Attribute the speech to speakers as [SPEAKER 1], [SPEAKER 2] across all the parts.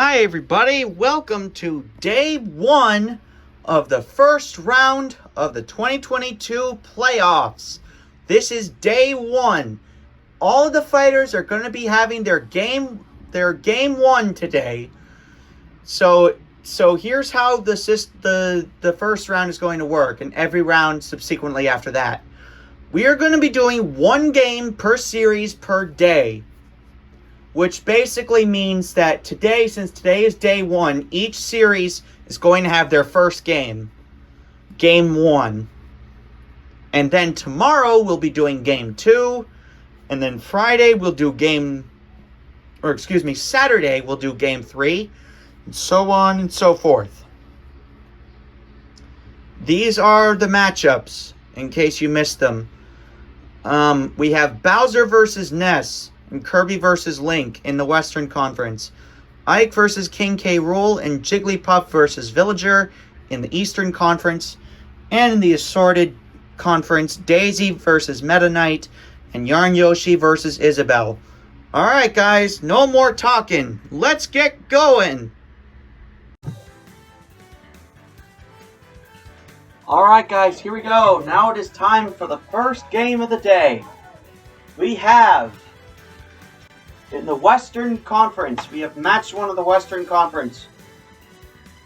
[SPEAKER 1] Hi everybody, welcome to day one of the first round of the 2022 playoffs. This is day one. All of the fighters are going to be having their game one today. So here's how the first round is going to work, and every round subsequently after that. We are going to be doing one game per series per day, which basically means that today, since today is day one, each series is going to have their first game one. And then tomorrow we'll be doing game two, and then Saturday we'll do game three, and so on and so forth. These are the matchups, in case you missed them. We have Bowser versus Ness and Kirby versus Link in the Western Conference. Ike versus King K. Rool and Jigglypuff versus Villager in the Eastern Conference. And in the Assorted Conference, Daisy versus Meta Knight and Yarn Yoshi versus Isabelle. Alright guys, no more talking. Let's get going! Alright guys, here we go. Now it is time for the first game of the day. We have, in the Western Conference, we have match one of the Western Conference.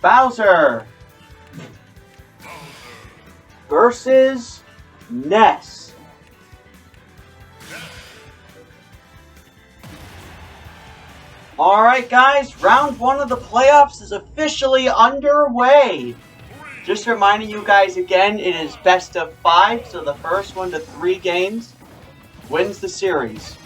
[SPEAKER 1] Bowser versus Ness. Alright guys, round one of the playoffs is officially underway. Just reminding you guys again, it is best of 5, so the first 1 to 3 games wins the series.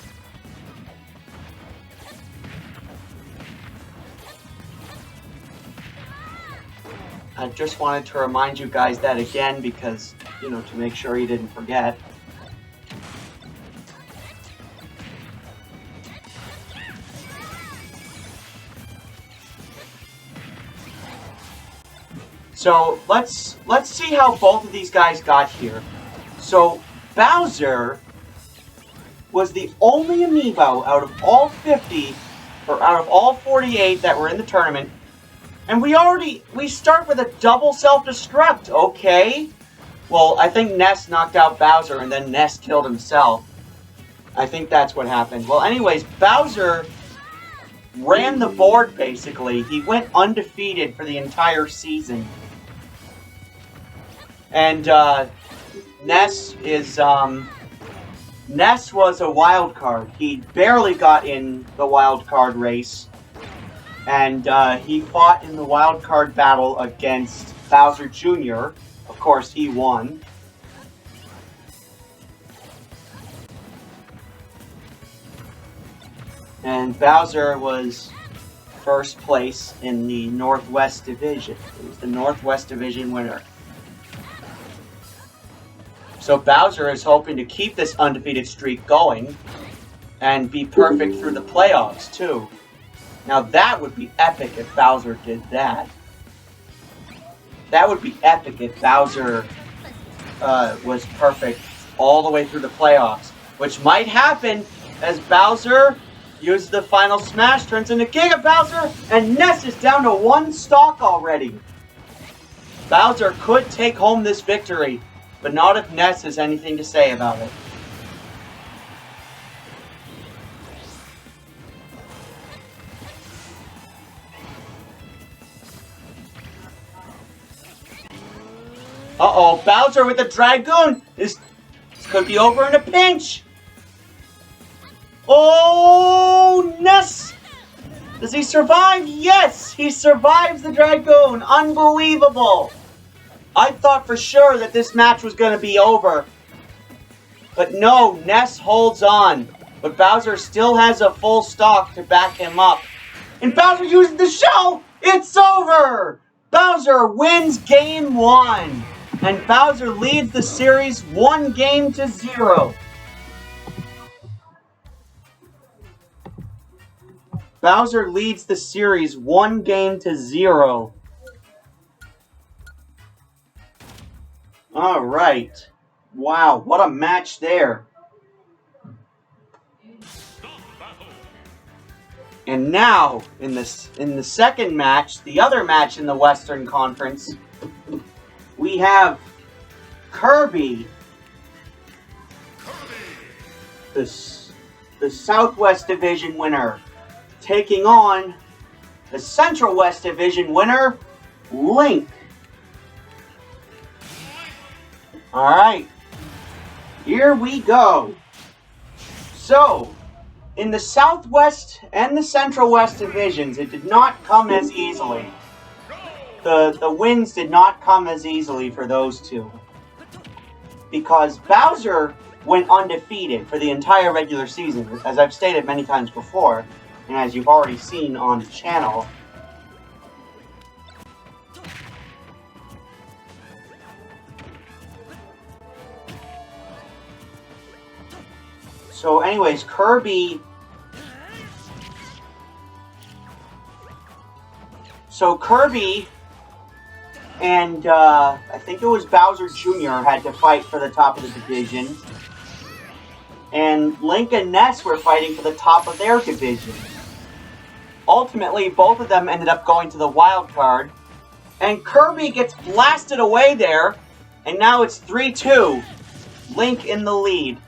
[SPEAKER 1] I just wanted to remind you guys that again because, to make sure you didn't forget. So let's see how both of these guys got here. So Bowser was the only amiibo out of all 50, or out of all 48 that were in the tournament. And we start with a double self-destruct, okay? Well, I think Ness knocked out Bowser and then Ness killed himself. I think that's what happened. Well, anyways, Bowser ran the board, basically. He went undefeated for the entire season. And, Ness was a wild card. He barely got in the wild card race. And, he fought in the wild card battle against Bowser Jr. Of course, he won. And Bowser was first place in the Northwest Division. He was the Northwest Division winner. So Bowser is hoping to keep this undefeated streak going and be perfect through the playoffs, too. Now that would be epic if Bowser did that. That would be epic if Bowser was perfect all the way through the playoffs. Which might happen as Bowser uses the final smash, turns into Giga Bowser, and Ness is down to 1 stock already. Bowser could take home this victory, but not if Ness has anything to say about it. Uh-oh, Bowser with the Dragoon! This could be over in a pinch! Oh, Ness! Does he survive? Yes! He survives the Dragoon! Unbelievable! I thought for sure that this match was going to be over. But no, Ness holds on. But Bowser still has a full stock to back him up. And Bowser uses the shell! It's over! Bowser wins game 1. And Bowser leads the series 1-0. Bowser leads the series 1-0. Alright. Wow, what a match there. And now, in the second match, the other match in the Western Conference, we have Kirby, the Southwest Division winner, taking on the Central West Division winner, Link. Alright, here we go. So, in the Southwest and the Central West divisions, it did not come as easily. The wins did not come as easily for those two. Because Bowser went undefeated for the entire regular season, as I've stated many times before, and as you've already seen on the channel. So anyways, Kirby and I think it was Bowser Jr. had to fight for the top of the division. And Link and Ness were fighting for the top of their division. Ultimately, both of them ended up going to the wild card. And Kirby gets blasted away there. And now it's 3-2. Link in the lead.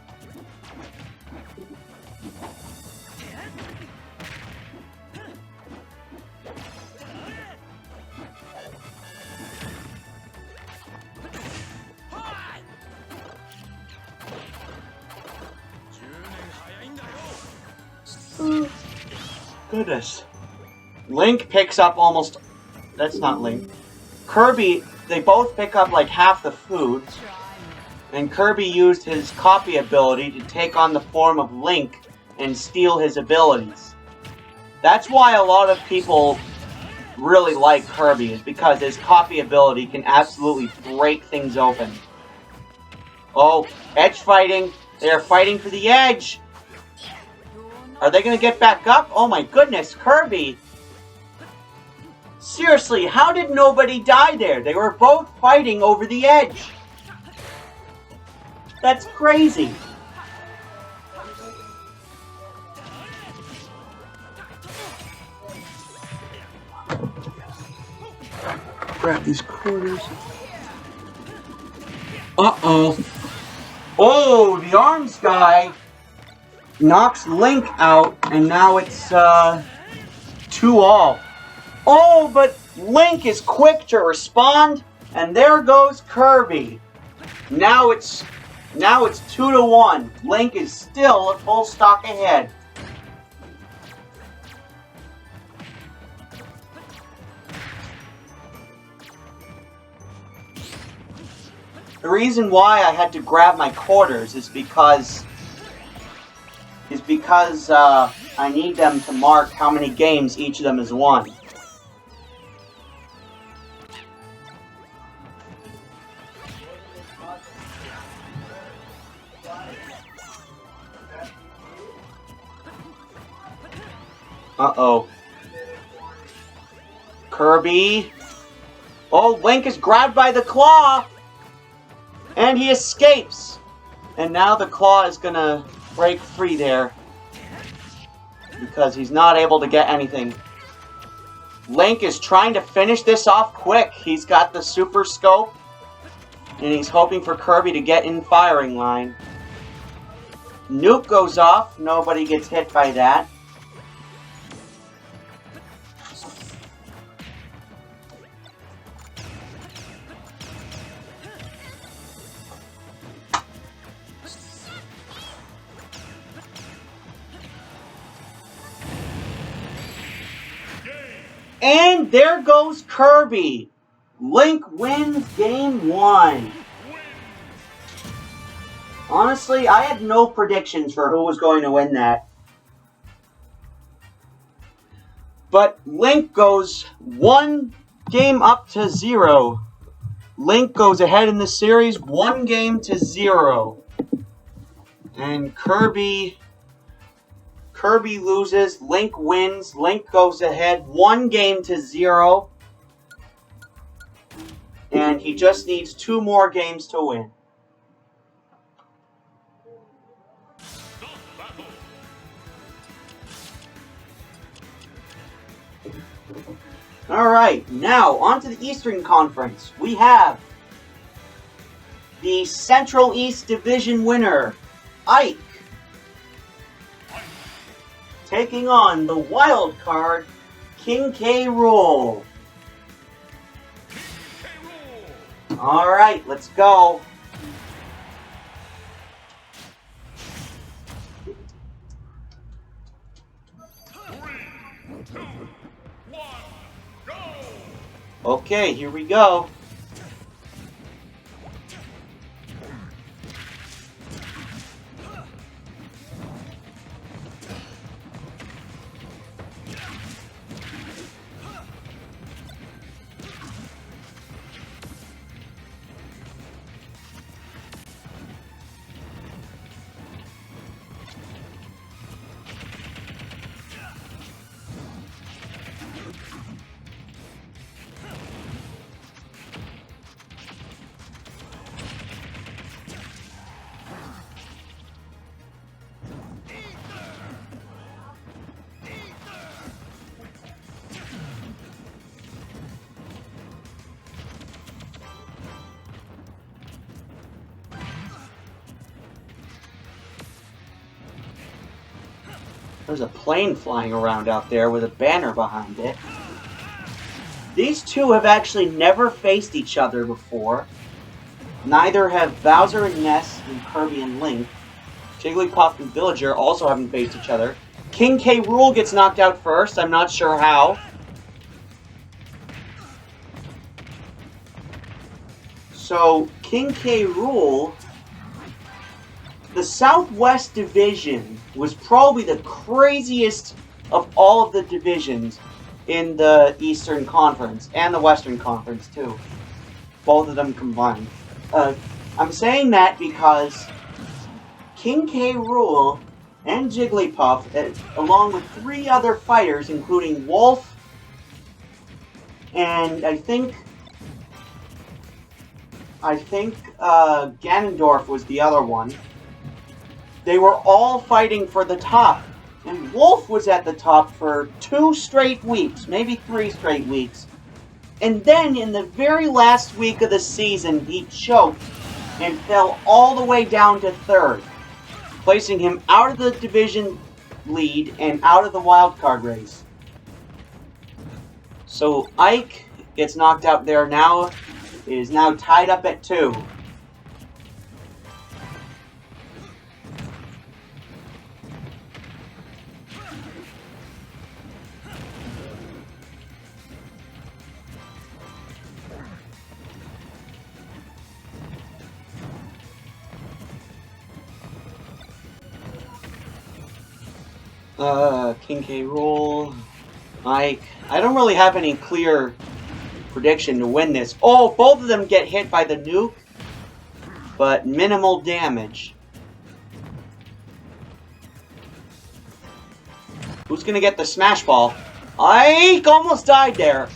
[SPEAKER 1] Goodness. Link picks up almost... That's not Link. Kirby, they both pick up like half the food. And Kirby used his copy ability to take on the form of Link and steal his abilities. That's why a lot of people really like Kirby, is because his copy ability can absolutely break things open. Oh, edge fighting. They're fighting for the edge. Are they going to get back up? Oh my goodness, Kirby. Seriously, how did nobody die there? They were both fighting over the edge. That's crazy. Grab these quarters. Uh-oh. Oh, the arms guy knocks Link out, and now it's 2-all. Oh, but Link is quick to respond, and there goes Kirby. Now it's 2-1. Link is still at full stock ahead. The reason why I had to grab my quarters is because I need them to mark how many games each of them has won. Uh-oh. Kirby. Oh, Link is grabbed by the claw. And he escapes. And now the claw is gonna break free there. Because he's not able to get anything. Link is trying to finish this off quick. He's got the super scope. And he's hoping for Kirby to get in firing line. Nuke goes off. Nobody gets hit by that. And there goes Kirby. Link wins game 1. Honestly, I had no predictions for who was going to win that. But Link goes 1 game up to 0. Link goes ahead in the series 1 game to 0. And Kirby loses, Link wins, Link goes ahead 1 game to 0. And he just needs 2 more games to win. Alright, now on to the Eastern Conference. We have the Central East Division winner, Ike, taking on the wild card, King K. Rool. Alright, let's go. Okay, here we go. There's a plane flying around out there with a banner behind it. These two have actually never faced each other before. Neither have Bowser and Ness and Kirby and Link. Jigglypuff and Villager also haven't faced each other. King K. Rool gets knocked out first. I'm not sure how. So, King K. Rool, the Southwest Division was probably the craziest of all of the divisions in the Eastern Conference, and the Western Conference too. Both of them combined. I'm saying that because King K. Rool and Jigglypuff, along with 3 other fighters, including Wolf, and I think Ganondorf was the other one. They were all fighting for the top. And Wolf was at the top for 2 straight weeks, maybe 3 straight weeks. And then in the very last week of the season, he choked and fell all the way down to 3rd, placing him out of the division lead and out of the wildcard race. So Ike gets knocked out there now. It is now tied up at 2. King K. Rool, Ike. I don't really have any clear prediction to win this. Oh, both of them get hit by the nuke, but minimal damage. Who's gonna get the smash ball? Ike almost died there.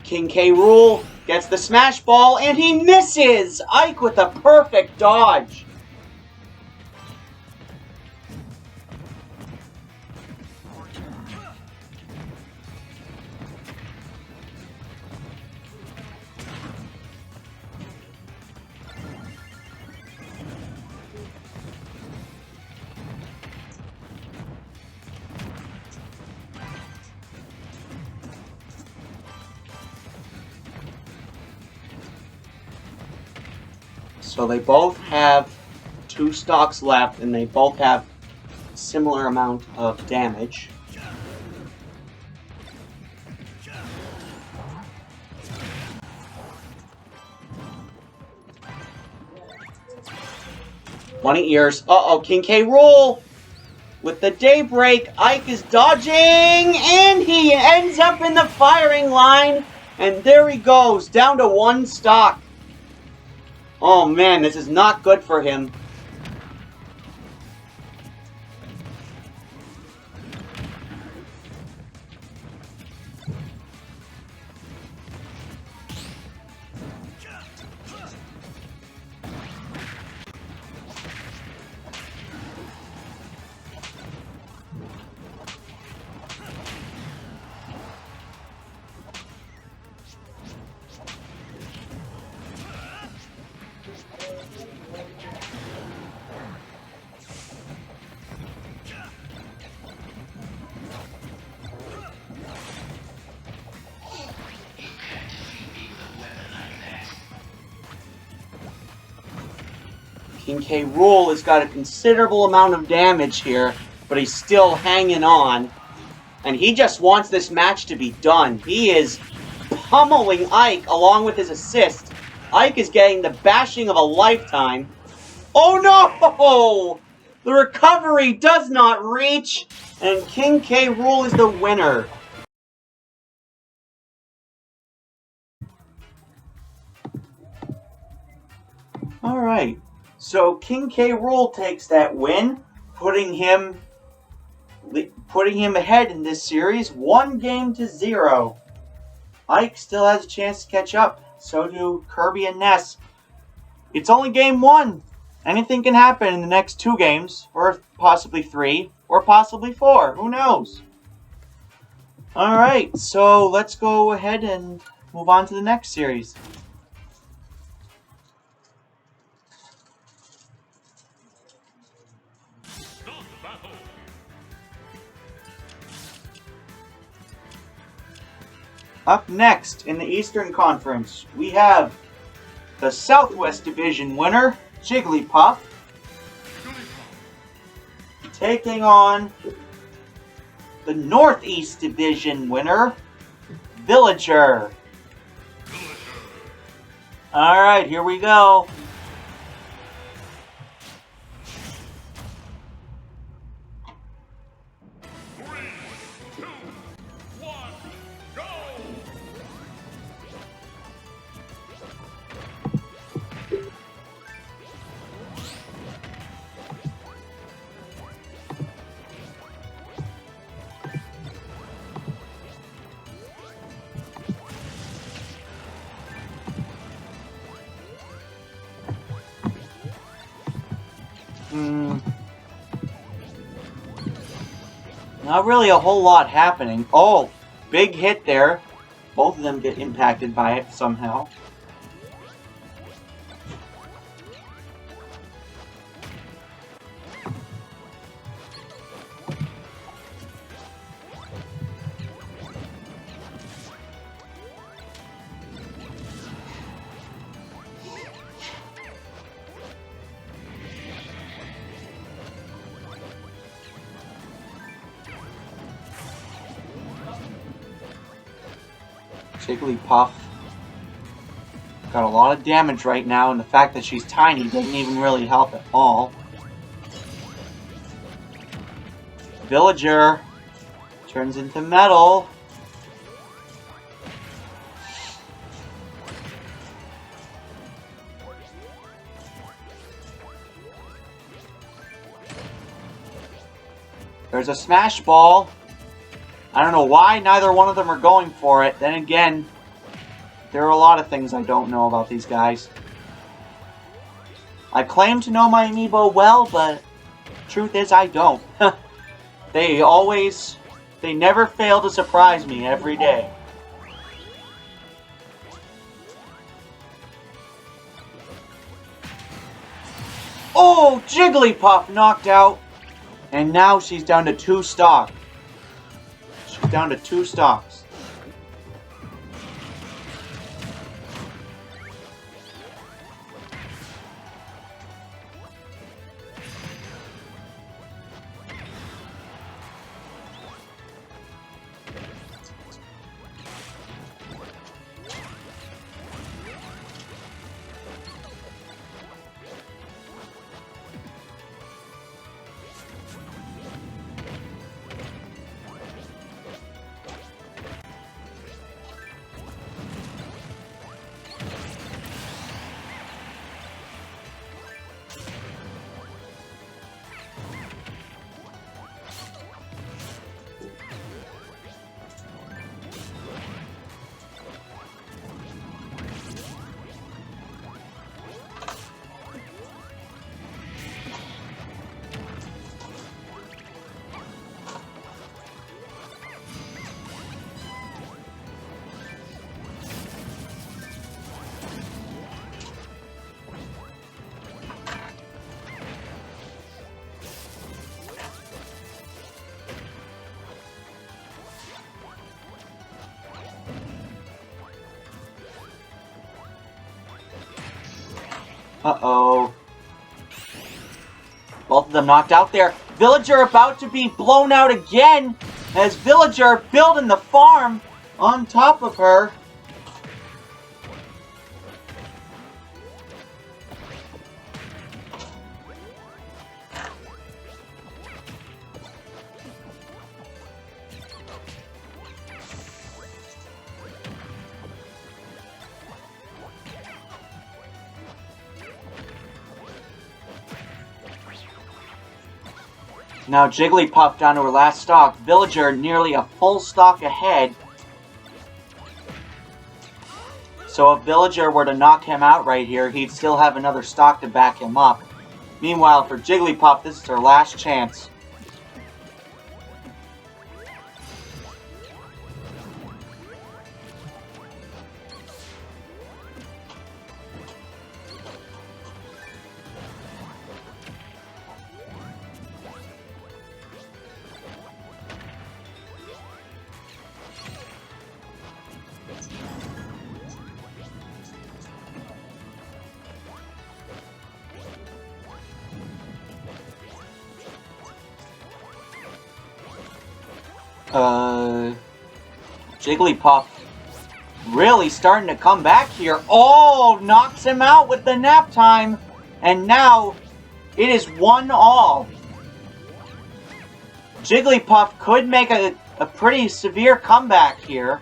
[SPEAKER 1] King K. Rool gets the smash ball, and he misses! Ike with a perfect dodge. So they both have 2 stocks left, and they both have a similar amount of damage. Bunny ears. Uh-oh, King K. Rool! With the Daybreak, Ike is dodging, and he ends up in the firing line. And there he goes, down to 1 stock. Oh man, this is not good for him. King K. Rool has got a considerable amount of damage here, but he's still hanging on. And he just wants this match to be done. He is pummeling Ike along with his assist. Ike is getting the bashing of a lifetime. Oh no! The recovery does not reach, and King K. Rool is the winner. Alright, so King K. Rool takes that win, putting him ahead in this series 1-0. Ike still has a chance to catch up, so do Kirby and Ness. It's only game 1. Anything can happen in the next 2 games, or possibly 3, or possibly 4. Who knows? Alright, so let's go ahead and move on to the next series. Up next in the Eastern Conference, we have the Southwest Division winner, Jigglypuff, taking on the Northeast Division winner, Villager. Alright, here we go. Not really a whole lot happening. Oh, big hit there. Both of them get impacted by it somehow. Jigglypuff got a lot of damage right now, and the fact that she's tiny doesn't even really help at all. Villager turns into metal. There's a smash ball. I don't know why neither one of them are going for it. Then again, there are a lot of things I don't know about these guys. I claim to know my amiibo well, but truth is I don't. They never fail to surprise me every day. Oh, Jigglypuff knocked out. And now she's down to 2 stock. She's down to 2 stocks. Uh-oh. of them knocked out there. Villager about to be blown out again as Villager building the farm on top of her. Now Jigglypuff down to her last stock. Villager nearly a full stock ahead. So if Villager were to knock him out right here, he'd still have another stock to back him up. Meanwhile, for Jigglypuff, this is her last chance. Jigglypuff really starting to come back here. Oh, knocks him out with the nap time. And now it is 1-all. Jigglypuff could make a pretty severe comeback here.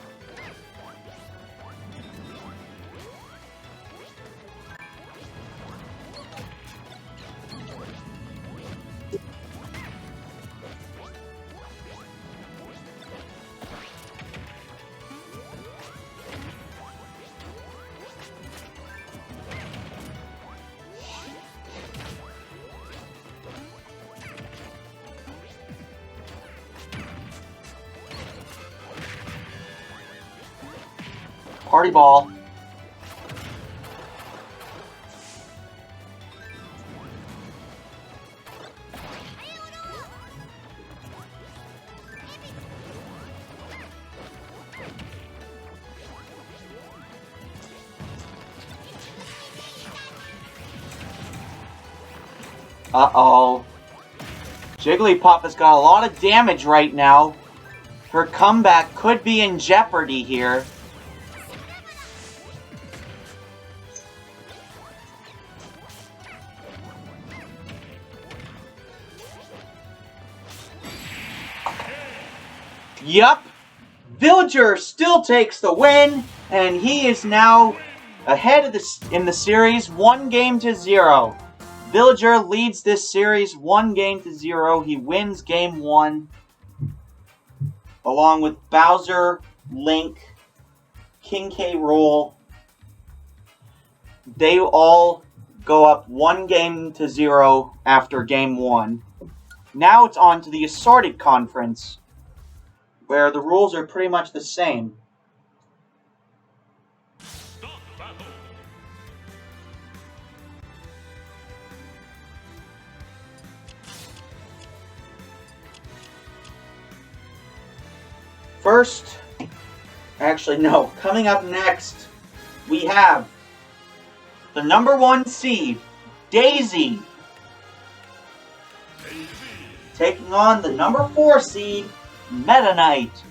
[SPEAKER 1] Party ball. Uh-oh. Jigglypuff has got a lot of damage right now. Her comeback could be in jeopardy here. Yup, Villager still takes the win, and he is now ahead of in the series 1-0. Villager leads this series 1-0. He wins game 1, along with Bowser, Link, King K. Rool. They all go up 1-0 after game 1. Now it's on to the Assorted Conference, where the rules are pretty much the same. First, actually no, coming up next, we have the #1 seed, Daisy, taking on the #4 seed, Meta Knight.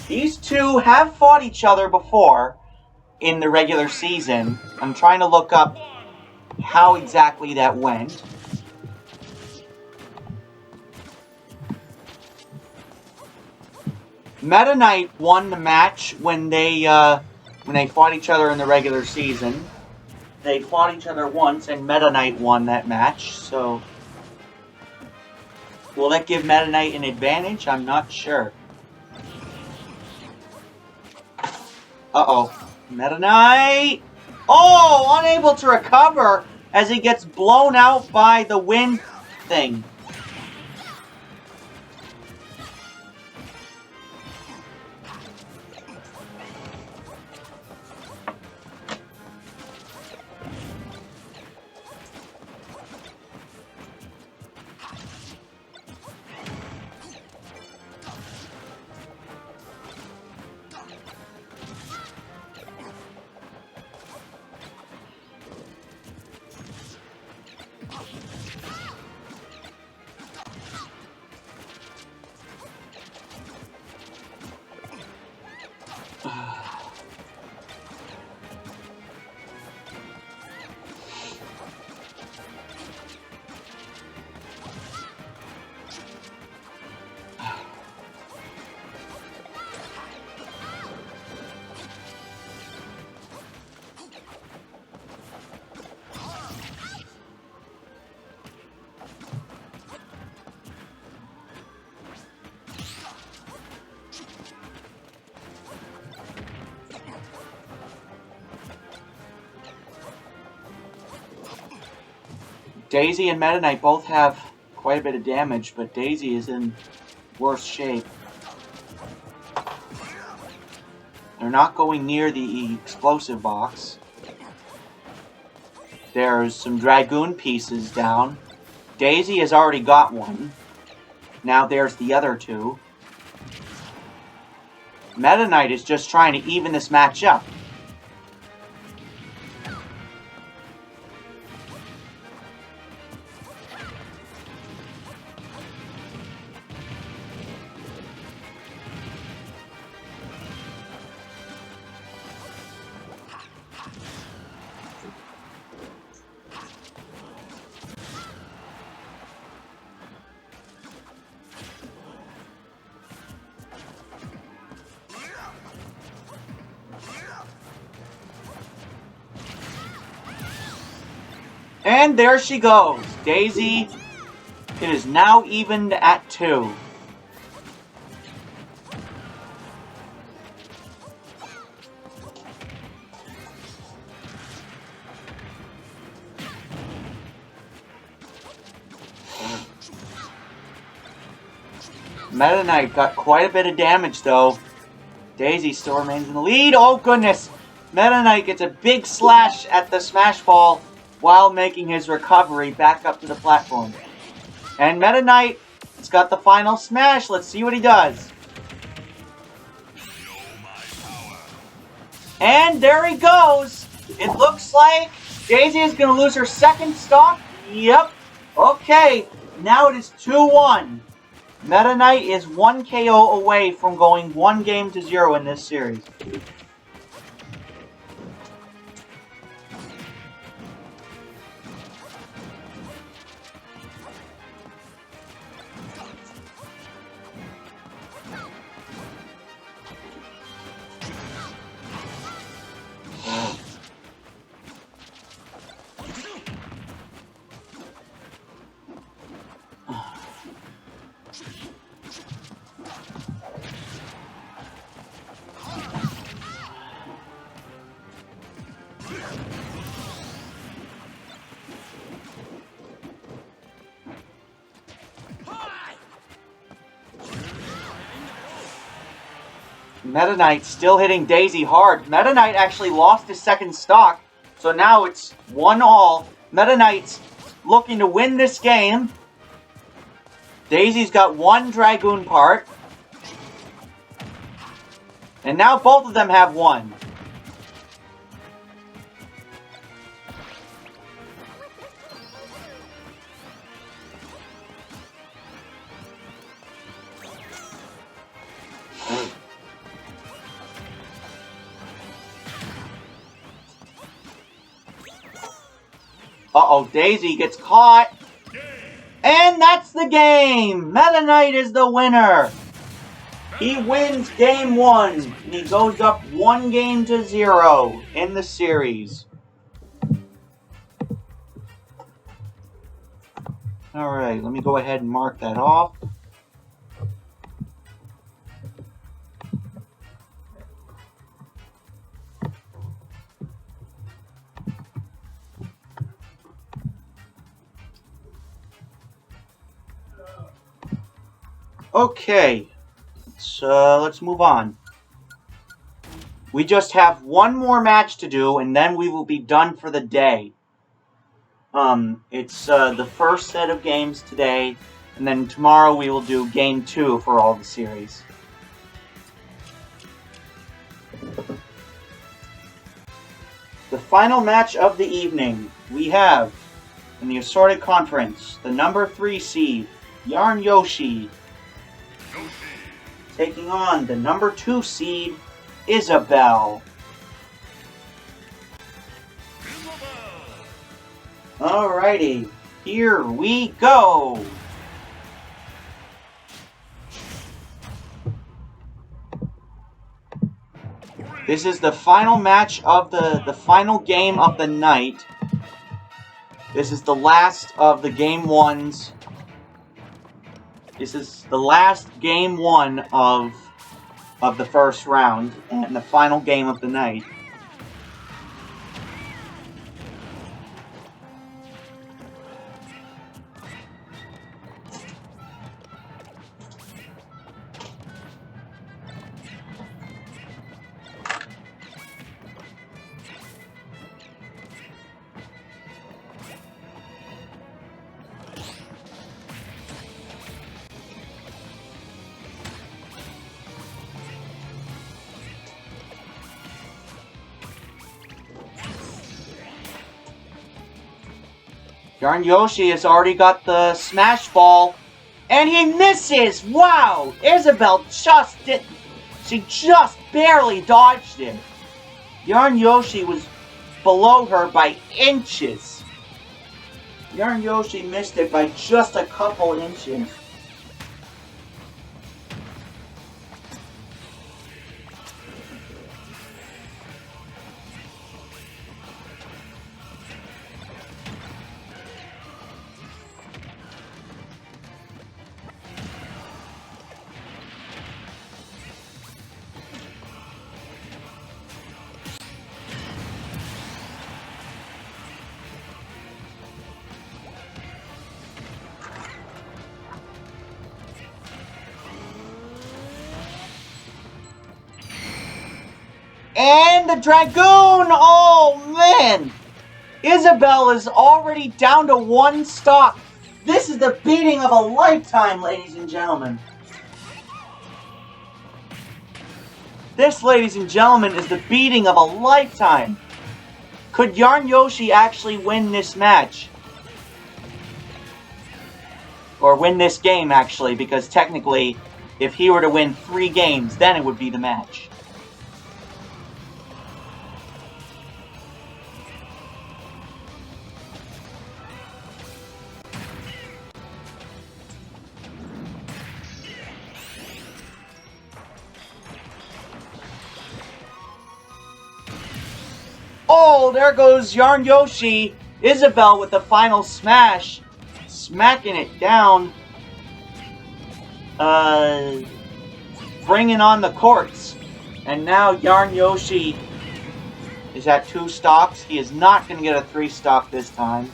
[SPEAKER 1] These two have fought each other before in the regular season. I'm trying to look up how exactly that went. Meta Knight won the match when they fought each other in the regular season. They fought each other once, and Meta Knight won that match, so will that give Meta Knight an advantage? I'm not sure. Uh-oh. Meta Knight! Oh! Unable to recover as he gets blown out by the wind thing. Daisy and Meta Knight both have quite a bit of damage, but Daisy is in worse shape. They're not going near the explosive box. There's some Dragoon pieces down. Daisy has already got one. Now there's the other two. Meta Knight is just trying to even this match up. And there she goes. Daisy, it is now evened at 2. Meta Knight got quite a bit of damage though. Daisy still remains in the lead. Oh goodness! Meta Knight gets a big slash at the Smash Ball while making his recovery back up to the platform. And Meta Knight has got the final smash. Let's see what he does. And there he goes. It looks like Daisy is going to lose her second stock. Yep. Okay. Now it is 2-1. Meta Knight is 1 KO away from going 1-0 in this series. Meta Knight still hitting Daisy hard. Meta Knight actually lost his second stock, so now it's 1-all. Meta Knight's looking to win this game. Daisy's got 1 Dragoon part. And now both of them have 1. Uh-oh, Daisy gets caught. And that's the game! Meta Knight is the winner! He wins game 1, and he goes up 1-0 in the series. Alright, let me go ahead and mark that off. Okay, let's move on. We just have one more match to do, and then we will be done for the day. It's the first set of games today, and then tomorrow we will do game 2 for all the series. The final match of the evening, we have, in the Assorted Conference, the number 3 seed, Yarn Yoshi, taking on the number 2 seed, Isabelle. Alrighty, here we go. This is the final match of the final game of the night. This is the last of the game 1s. This is the last game 1 of the first round, and the final game of the night. Yarn Yoshi has already got the smash ball. And he misses! Wow! Isabelle she just barely dodged it. Yarn Yoshi was below her by inches. Yarn Yoshi missed it by just a couple inches. And the Dragoon! Oh, man! Isabelle is already down to 1 stock. This is the beating of a lifetime, ladies and gentlemen. This, ladies and gentlemen, is the beating of a lifetime. Could Yarn Yoshi actually win this match? Or win this game, actually, because technically, if he were to win 3 games, then it would be the match. Oh, there goes Yarn Yoshi. Isabelle with the final smash. Smacking it down. Bringing on the courts. And now Yarn Yoshi is at 2 stocks. He is not going to get a 3 stock this time.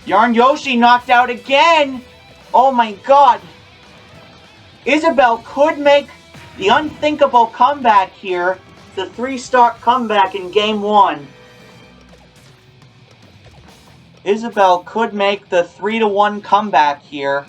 [SPEAKER 1] Yarn Yoshi knocked out again! Oh my god! Isabelle could make the unthinkable comeback here. The 3-stock comeback in Game 1. Isabelle could make the 3-1 comeback here.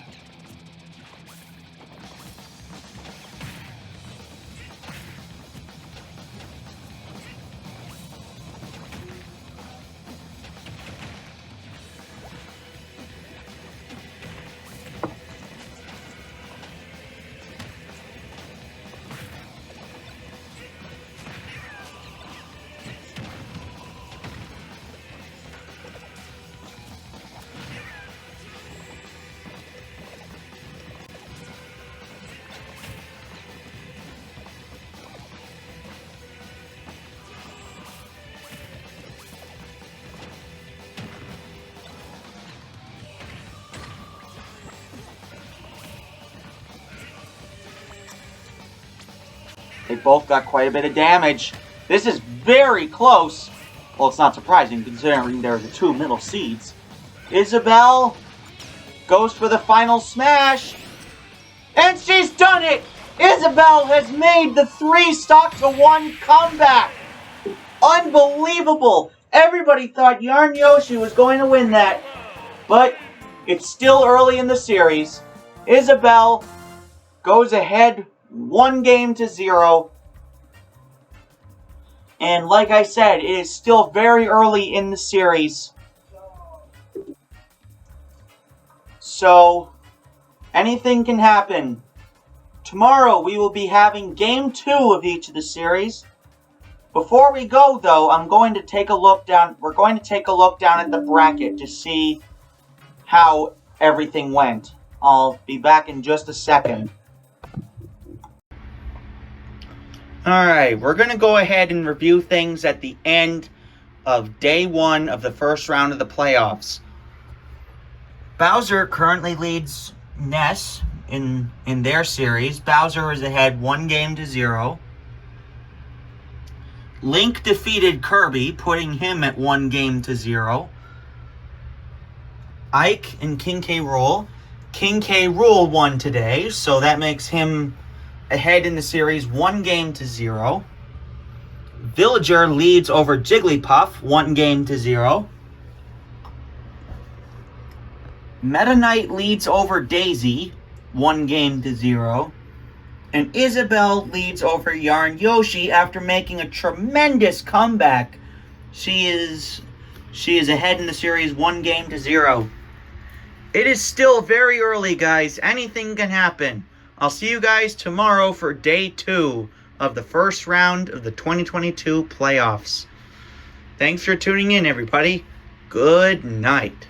[SPEAKER 1] They both got quite a bit of damage. This is very close. Well, it's not surprising considering they're the 2 middle seeds. Isabelle goes for the final smash. And she's done it! Isabelle has made the 3-stock-to-1 comeback. Unbelievable. Everybody thought Yarn Yoshi was going to win that. But it's still early in the series. Isabelle goes ahead 1-0. And like I said, it is still very early in the series. So, anything can happen. Tomorrow we will be having Game 2 of each of the series. Before we go, though, we're going to take a look down at the bracket to see how everything went. I'll be back in just a second. Alright, we're going to go ahead and review things at the end of Day 1 of the first round of the playoffs. Bowser currently leads Ness in their series. Bowser is ahead 1-0. Link defeated Kirby, putting him at 1-0. Ike and King K. Rool. King K. Rool won today, so that makes him ahead in the series 1-0. Villager leads over Jigglypuff 1-0. Meta Knight leads over Daisy 1-0. And Isabelle leads over Yarn Yoshi after making a tremendous comeback. She is ahead in the series 1-0. It is still very early, guys. Anything can happen. I'll see you guys tomorrow for day 2 of the first round of the 2022 playoffs. Thanks for tuning in, everybody. Good night.